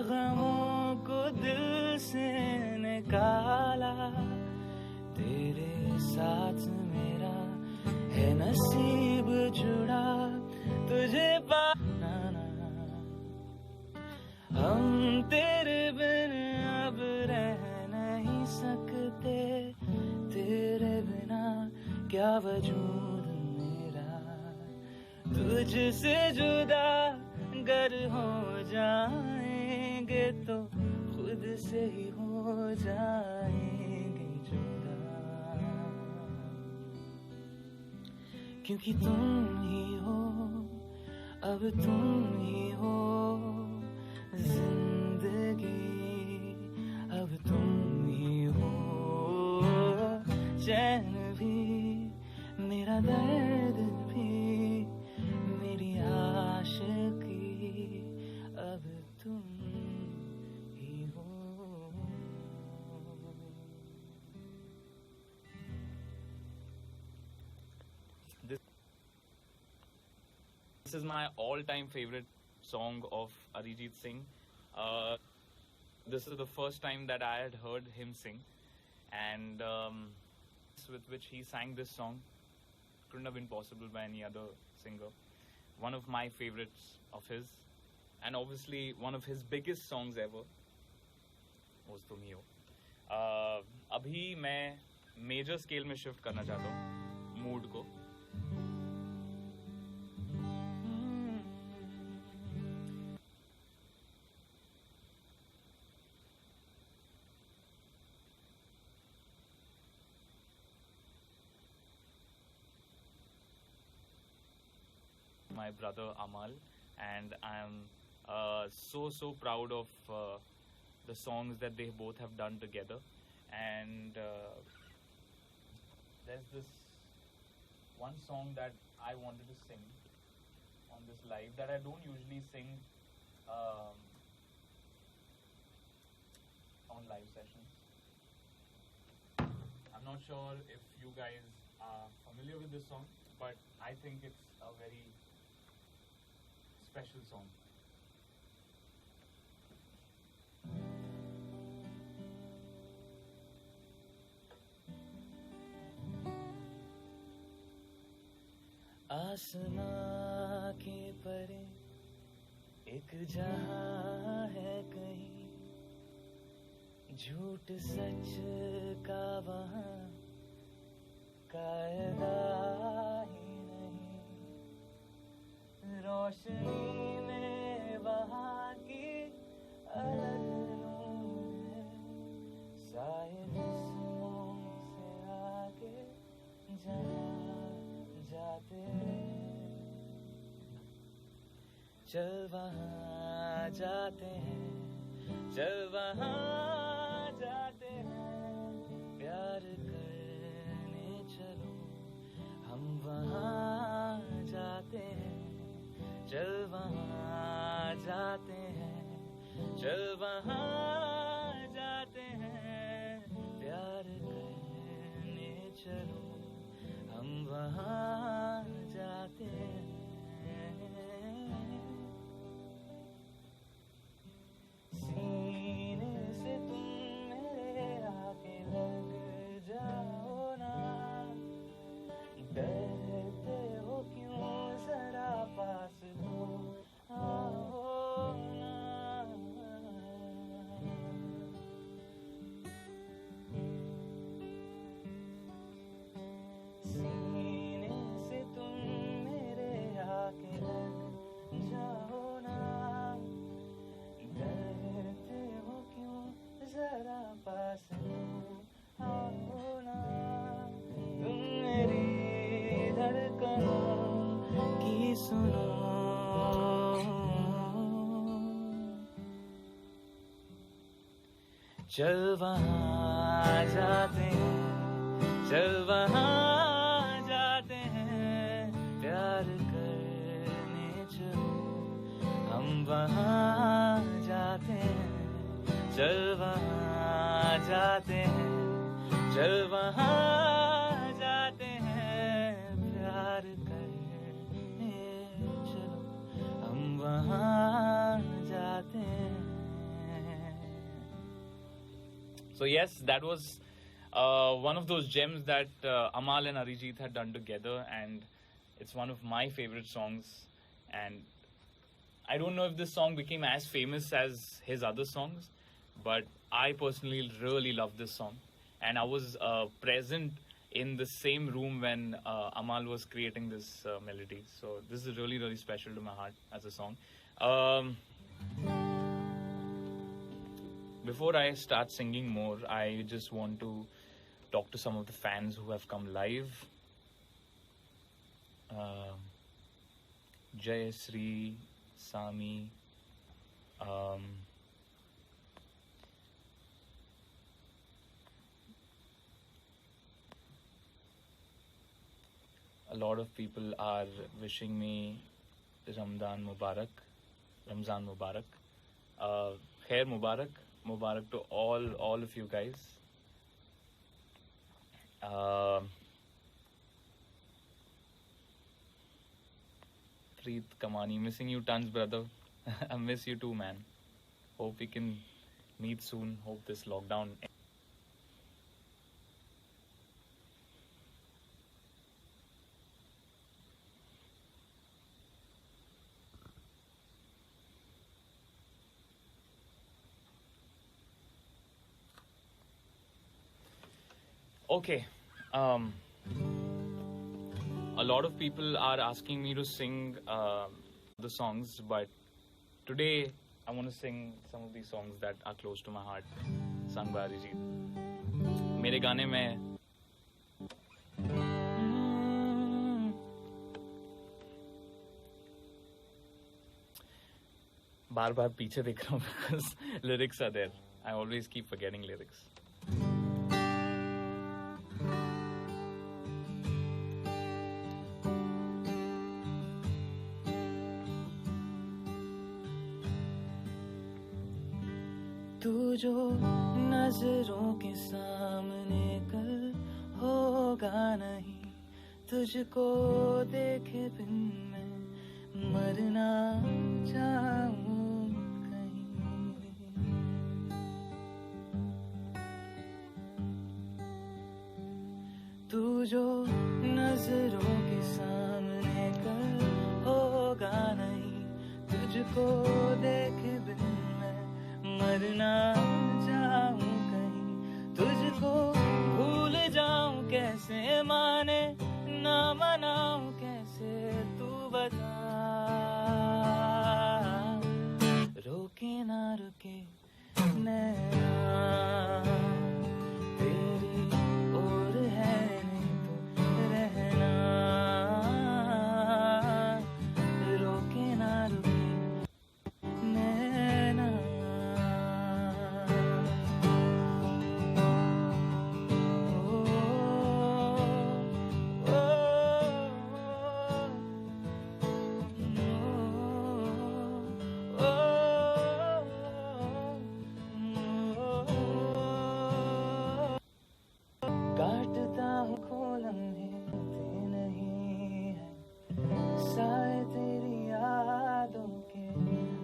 गमों को दिल से निकाला, तेरे साथ मेरा है नसीब जुड़ा, तुझे पाना ना। हम तेरे बिन अब रह नहीं सकते, तेरे बिना क्या वजूद मेरा। तुझसे जुदा अगर हो जाएंगे तो खुद से ही हो जाएंगे जुदा, क्योंकि तुम ही हो, अब तुम ही हो जिंदगी, अब तुम ही हो चैन भी, मेरा दर्द भी, मेरी आशिकी, अब तुम ही हो। This is my all-time favorite song of Arijit Singh. This is the first time that I had heard him sing, and with which he sang this song couldn't have been possible by any other singer. One of my favorites of his, and obviously one of his biggest songs ever was तुम ही हो. अभी मैं major scale में shift करना चाहता हूँ mood को. My brother Amal, and I am so proud of the songs that they both have done together. And there's this one song that I wanted to sing on this live that I don't usually sing on live sessions. I'm not sure if you guys are familiar with this song, but I think it's a very special song. आसमां के परे एक जहां है कहीं, झूठ सच का वहां कायदा ही नहीं, रोशनी में वहां की अलग नूर है, साए जिस्मों से आगे जहाँ जाते, चल वहाँ जाते हैं, चल वहाँ जाते हैं, प्यार करने चलो हम वहाँ जाते हैं, चल वहाँ जाते हैं, चल वहाँ जाते हैं, प्यार करने चलो हम वहाँ जाते हैं. सीने से तुम मेरे आके लग जाओ ना, डरते हो क्यों जरा पास तो आओ ना. सीने से तुम मेरे आके लग जाओ ना, डरते हो क्यों जरा पास तो आओ ना. तुम मेरी धड़कनों की सुनो, चल वहाँ जाते हैं, चल वहाँ जाते हैं, प्यार करने चलो हम वहाँ जाते हैं, चल वहाँ जाते हैं, चल वहाँ जाते हैं, प्यार करने चलो हम वहाँ जाते हैं. So yes, that was one of those gems that Amal and Arijit had done together, and it's one of my favorite songs. And I don't know if this song became as famous as his other songs, but I personally really love this song. And I was present in the same room when Amal was creating this melody. So this is really, really special to my heart as a song. Before I start singing more, I just want to talk to some of the fans who have come live. Jay Sri, Sami, a lot of people are wishing me Ramzan Mubarak. Khair Mubarak. Mubarak to all of you guys. Preet Kamani, missing you tons, brother. I miss you too, man. Hope we can meet soon. Hope this lockdown. Okay. A lot of people are asking me to sing the songs, but today I want to sing some of these songs that are close to my heart, sung by Arijit. मेरे गाने में बार-बार पीछे देख रहा हूँ because lyrics are there. I always keep forgetting lyrics. तू जो नजरों के सामने कल होगा नहीं, तुझको देखे बिन मैं मरना चाहूं कहीं। तू जो नजरों के सामने कल होगा नहीं, तुझको देखे बिन मरना चाहूं कहीं। तुझको भूल जाऊं कैसे, माने ना मनाऊं कैसे, तू बता। रोके ना रुके नैना तेरी ओर है नहीं तो रहना। रोके ना रुके नैना। काटता हूँ खोलम हिलते नहीं है, साए तेरी यादों के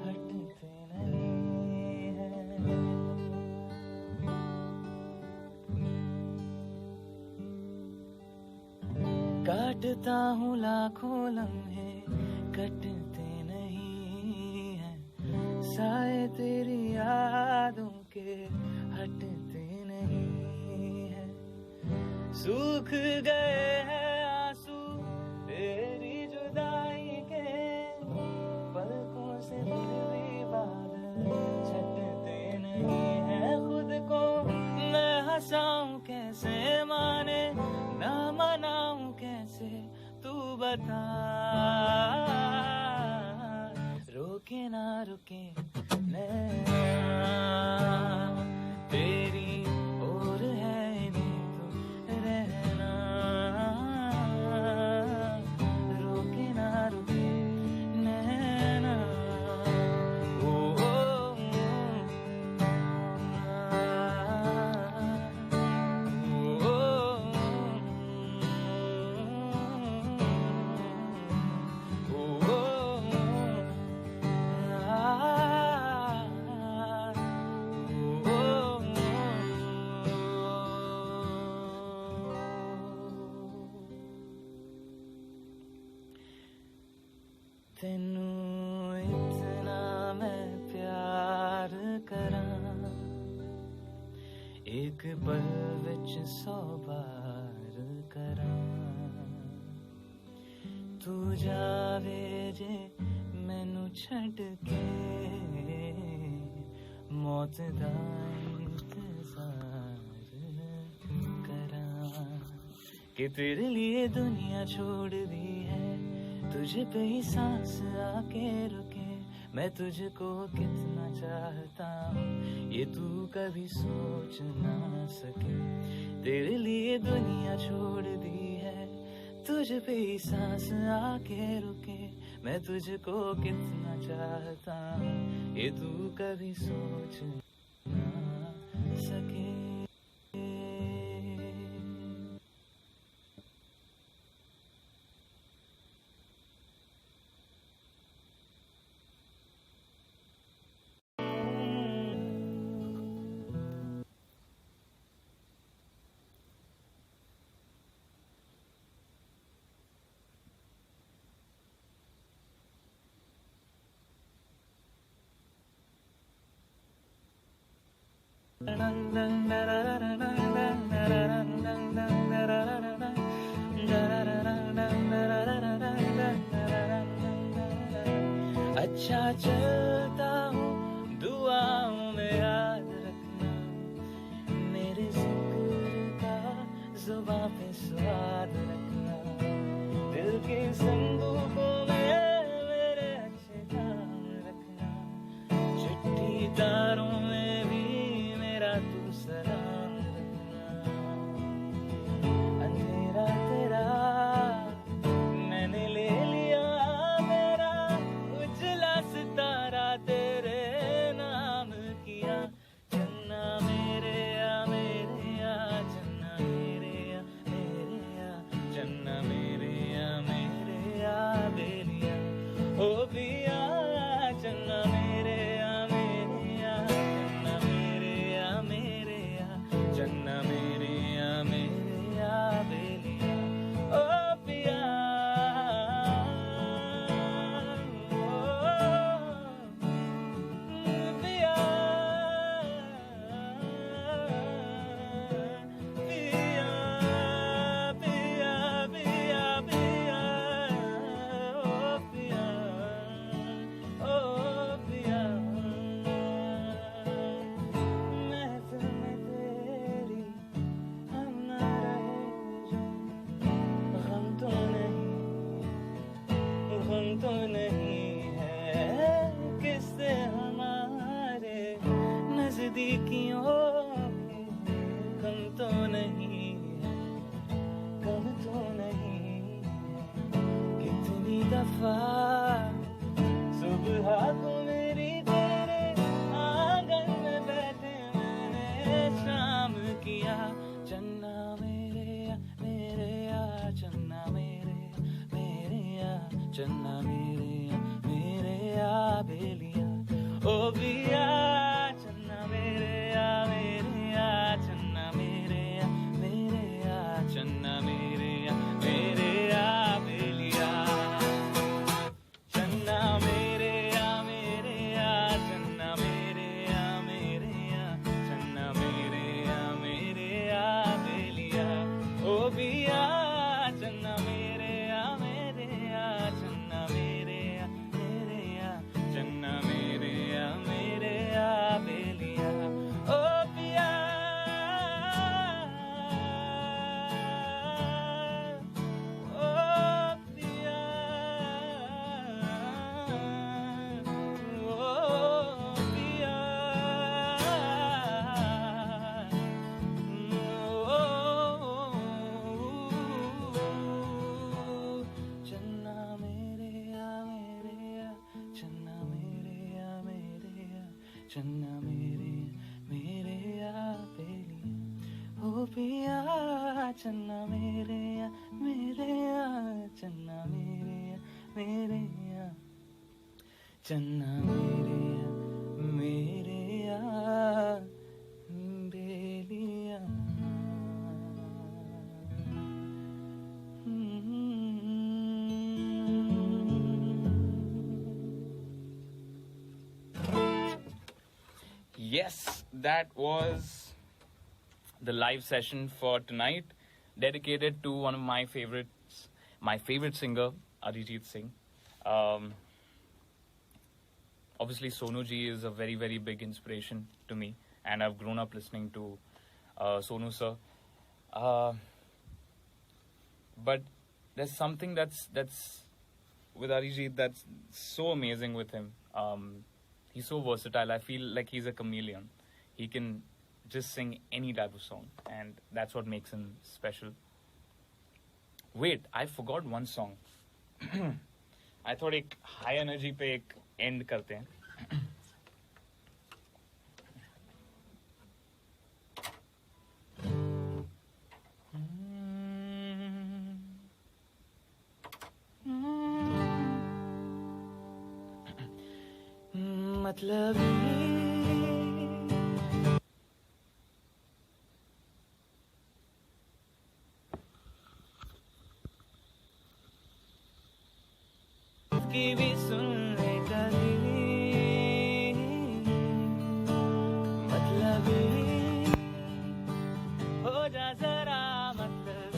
हटते नहीं है। काटता हूँ लाखों लम्हे कटते नहीं है, साए तेरी यादों के हटते नहीं है। सूख गए हैं आंसू तेरी जुदाई के, पलकों से फिर बादल छटते नहीं है। खुद को मैं हंसाऊं कैसे, माने ना मनाऊं कैसे, तू बता। रोके ना रुके नैना तेरी ओर है नहीं तो रहना। रोके ना रुके नैना। ओ, ओ, ओ, ओ, ओ, आ एक पल विच 100 बार करां तू जावे जे मैनू छड्ड के मौत दा इंतजार करां कि तेरे लिए दुनिया छोड़ दी है तुझे पे ही सांस आके रुके मैं तुझको कितना चाहता हूँ ये तू कभी सोच ना सके तेरे लिए दुनिया छोड़ दी है तुझे पे ही सांस आके रुके मैं तुझको कितना चाहता हूँ ये तू कभी सोच ना सके अच्छा चलता हूँ दुआओं में याद रखना मेरे जिक्र का जुबां पे स्वाद रखना दिल के संदूकों में मेरे अच्छे काम रखना चिट्ठी तारों में भी मेरा तू सलाम रखना अंधेरा तेरा मैंने ले लिया मेरा उजला सितारा तेरे नाम किया चन्ना मेरे या चन्ना मेरे या चन्ना मेरे या बेलिया ओ पिया चन्ना मेरे या चन्ना मेरे या चन्ना मेरे या बेलिया ओ पिया ओ पिया पिया पिया पिया पिया ओ पिया ओ पिया महफिल में तेरी हम ना रहे जो गम तो नहीं है किससे हमारे नजदीकियों के गम तो नहीं है गम तो नहीं है कितनी दफा सुबह को मेरी तेरे आंगन में बैठे मैंने शाम किया चन्ना मेरे या चन्ना मेरे या चन्ना मेरे या बेलिया ओ बिया चन्ना मेरे या चन्ना मेरे या चन्ना मेरे या बेलिया चन्ना मेरे या चन्ना मेरे या चन्ना मेरे या बेलिया ओ बिया चन्ना मेरे या चन्ना मेरे या चन्ना मेरे या बेलिया ओ पिया ओ पिया ओ पिया चन्ना मेरे या चन्ना मेरे या चन्ना मेरे या बेलिया ओ पिया चन्ना मेरे या चन्ना मेरे या चन्ना मेरे या बेलिया Yes, that was the live session for tonight, dedicated to one of my favorites, my favorite singer, Arijit Singh. Um, Obviously, Sonu ji is a very, very big inspiration to me, and I've grown up listening to Sonu sir. Uh, but there's something that's with Arijit that's so amazing with him. He's so versatile. I feel like he's a chameleon. He can just sing any type of song, and that's what makes him special. Wait, I forgot one song. I thought एक high energy पे एक end करते हैं. मतलब की भी सुन ले कभी मतलब हो जा जरा मतलब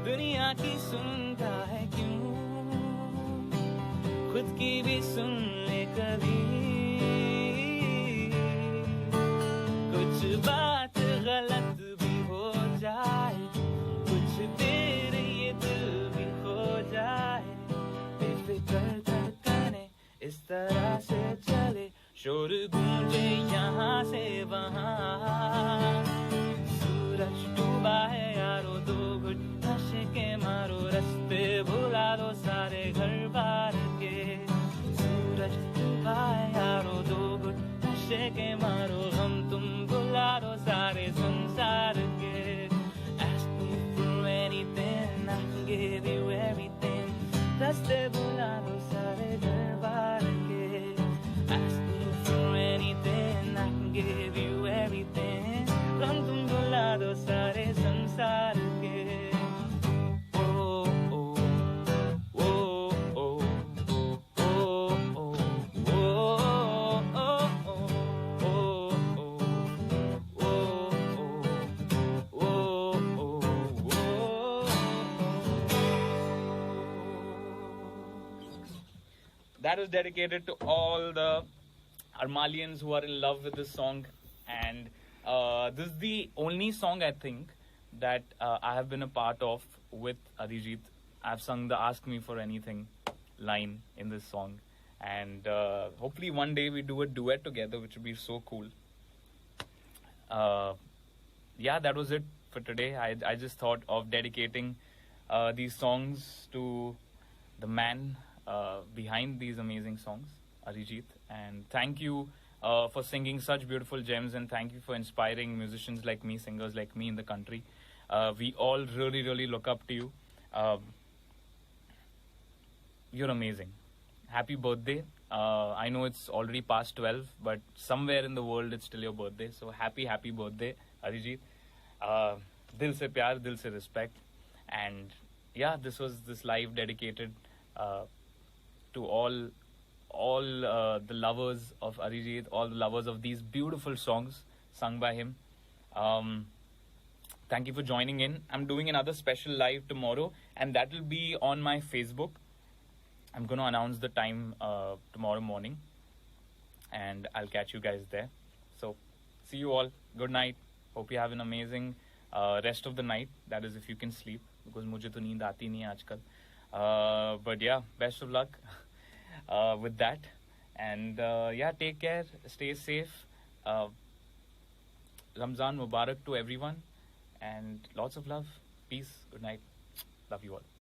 दुनिया की सुनता है क्यों खुद की भी सुन ले कभी कुछ बात गलत भी हो जाए कुछ देर ये दिल भी खो जाए बेफिक्र धड़कने इस तरह से चले शोर गूंजे यहाँ से वहाँ सूरज डूबा है यारो दो घुट नशे के मारो रास्ते भुला दो सारे घर बार के सूरज डूबा है यारो दो घुट नशे के मारो हम तुम भुला दो सारे संसार के Ask me for anything I can give you everything रास्ते भुला दो सारे घर बार के Ask me for anything I can give you everything हम तुम भुला दो सारे संसार के That is dedicated to all the Armalians who are in love with this song. And this is the only song, I think, that I have been a part of with Arijit. I've sung the Ask Me For Anything line in this song. And hopefully one day we do a duet together, which would be so cool. Yeah, that was it for today. I just thought of dedicating these songs to the man behind these amazing songs, Arijit. And thank you for singing such beautiful gems, and thank you for inspiring musicians like me, singers like me in the country. We all really, really look up to you. You're amazing. Happy birthday. I know it's already past 12, but somewhere in the world it's still your birthday. So happy, happy birthday, Arijit. Dil se pyar, dil se respect. And yeah, this was this live dedicated to all the lovers of Arijit, all the lovers of these beautiful songs sung by him. Thank you for joining in. I'm doing another special live tomorrow, and that will be on my Facebook. I'm going to announce the time tomorrow morning, and I'll catch you guys there. So, see you all. Good night. Hope you have an amazing rest of the night. That is, if you can sleep, because मुझे तो नींद आती नहीं आजकल. But yeah, best of luck with that. And yeah, take care. Stay safe. Ramzan Mubarak to everyone. And lots of love. Peace. Good night. Love you all.